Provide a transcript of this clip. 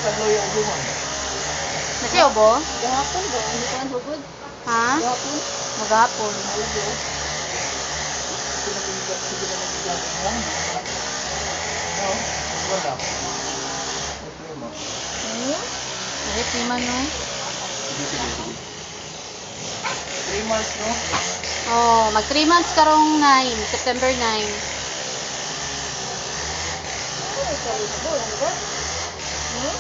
tagloy ang buman. Nasi obo? Gahapon ba? Hindi ko ang hugod. Ha? Gahapon. Maghapon. Ubo. Sige na nagbigang mo. No? Wala. Okay mo. Ay, piman no? Sige. 3 months, no? Oh, mag 3 months karong 9, September 9. Ay, sorry. Ano ba?